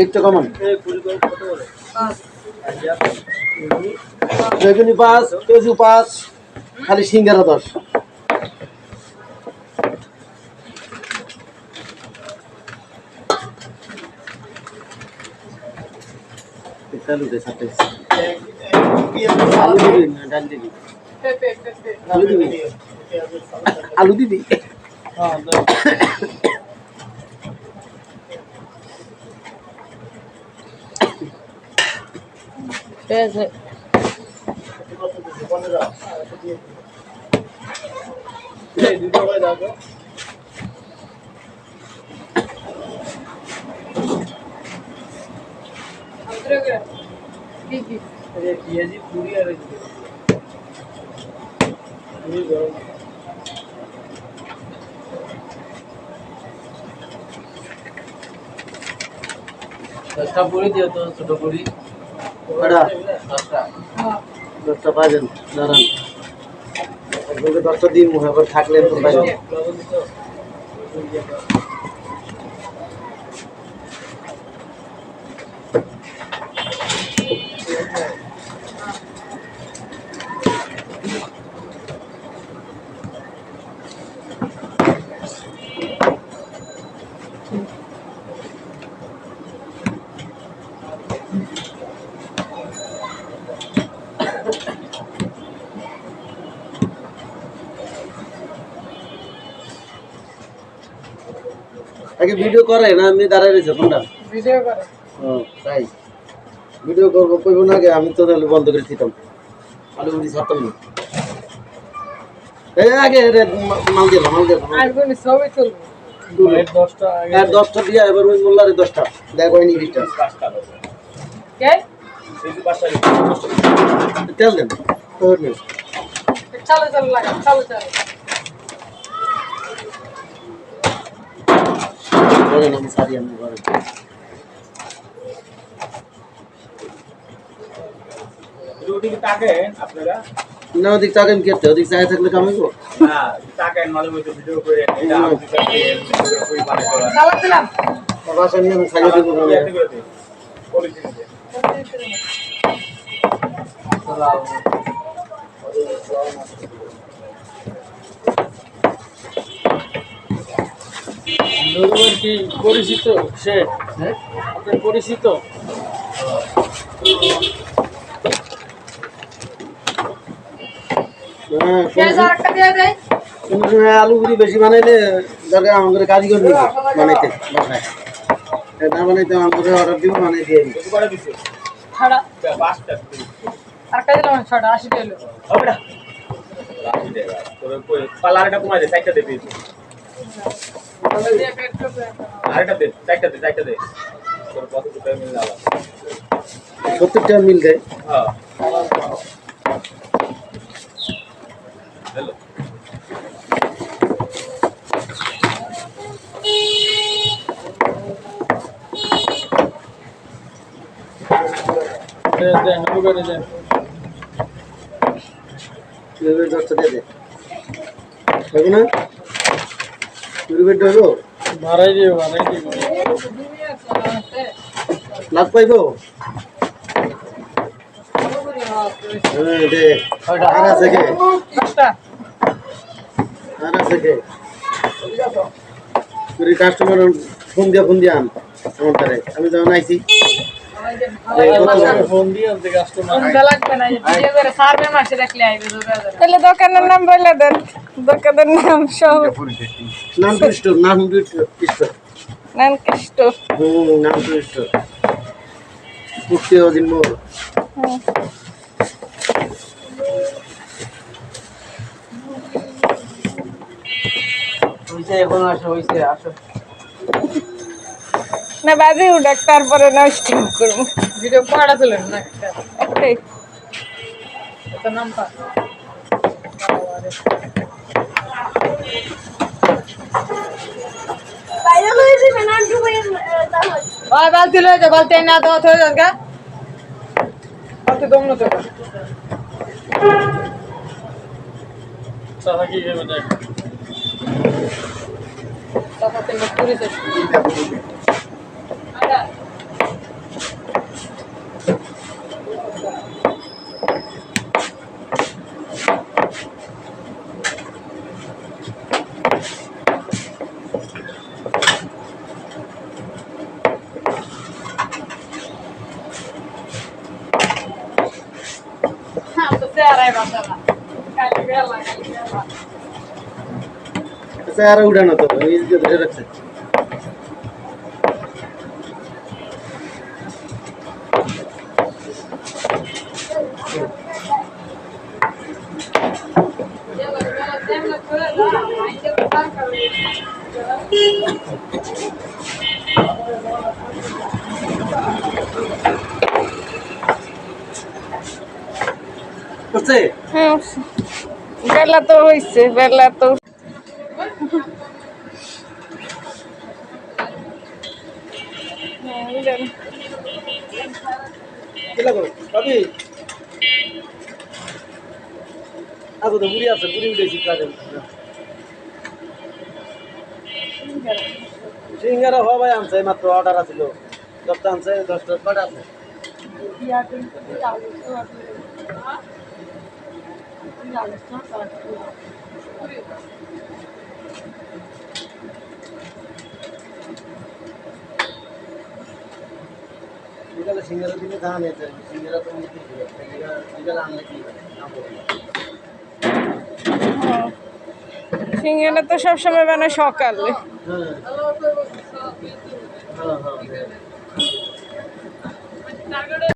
একটু কমান বেগুনি 5 পেঁয়াজু 5 খালি সিঙ্গারা 10 চালু দে সাথে আলু দিবি না ডাল দিবি আলু দিবি আলু দিবি হ্যাঁ পেঁয়াজ পেঁয়াজি পুরি আর পুরি গরম দশটা পুরি দিও তো ছোট পুরি দশটা পাবেন দাঁড়ান আপনাকে 10টা দিন আবার থাকলে তো পাবেন আগে ভিডিও করে না আমি দাঁড়ায় রয়েছে কোনটা ভিডিও করে তাই ভিডিও করবো কইব না আগে আমি তো তাহলে বন্ধ করে দিতাম আলু উড়ি ছাড়তাম না এই আগে মাল দিয়ে আইবনি সবই চলবে 10টা আগে আর 10টা দিয়া এবার ওই মোল্লারে 10টা দেখ হয়নি 20টা কে এই পাঁচটা তেল দেন তোর নেই চলো চলো লাগা চলো চলো বলেন আমি সারি আমি ঘরে রুটি কি তাকে আপনারা না ওদিক তাকেন কি ওদিক চাই থাকলে কামাইব না তাকে মাঝে মধ্যে ভিডিও করে এটা আমি কই বানাই করা চলো দিলাম বাসা নিয়ে আমি খাইয়ে দেবো পলিথিনে নরুয়ার কি পরিচিত সে আপনার পরিচিত পেঁয়াজ আরেকটা দিয়ে দেই কোন সময় আলু পুরি বেশি বানাইলে দরকার আমাদের কারিগর নিবে বানাইতে বাসায় না বানাইতে আমাদের অর্ডার দিব বানাই দিয়ে দিই করে দিছে ছাড়া পাঁচটা আরেকটা দিলাম ছটা 80 টাকা হবে না রাখি দে তোর কই পালারটা কমাই দে সাইডটা দে দিস দিয়ে পেট করবে আরেকটা দে সাইডটা দে তোর কত টাকা মিল যাবে 70 টাকা মিল যায় হ্যাঁ হ্যালো দেন ওখানে দেন এবার 10টা দিয়ে দে হবে না রুবেট দেবো ভাড়াই দিও লাভ পাইবো দে আর আছে কে আর আছে কে তুই কাস্টমার ফোন দিয়া আন আমার তারে আমি যখন আইছি ফোন দিয়ে আনতে কাস্টমার লাগবে না ভিডিও করে সার্ভে মাসে রাখলে আইবে তাহলে দোকানের নাম বলে দেন দোকানের নাম সব নাম তো স্টোর নান কষ্ট নাম তো স্টোর মুক্তি দিন মোর হইছে এখন হইছে আসো না বাজে উঠাক তারপরে নষ্ট করবো ভিডিও পড়া চলেন না একটাই এটা নাম পা বাইরে হয়েছে না ডুবে তাহলে ওই বালতি লয়ে যা বালতি না তো হয়ে যাস গা বালতি দম না তো সারা কি হবে দেখ তারপর তুমি পুরি চেহারা উঠানো তো এই যে ধরে রাখছে করছে হ্যাঁ বেলা তো হয়েছে বেলা তো কি লাগো ভাবি আগে তো বুড়ি আছে বুড়ি উঠেছি কাজে সিঙ্গারা হওয়া ভাই আনছে মাত্র অর্ডার আছিল 10টা আনছে 10টা কটা আছে বিকালে সিঙ্গারা দিলে ধান এসে সিঙ্গারা তো নিতে বিকালে আনলে কি সিঙ্গারা তো সবসময় বানায় সকালে হ্যাঁ হ্যাঁ হ্যাঁ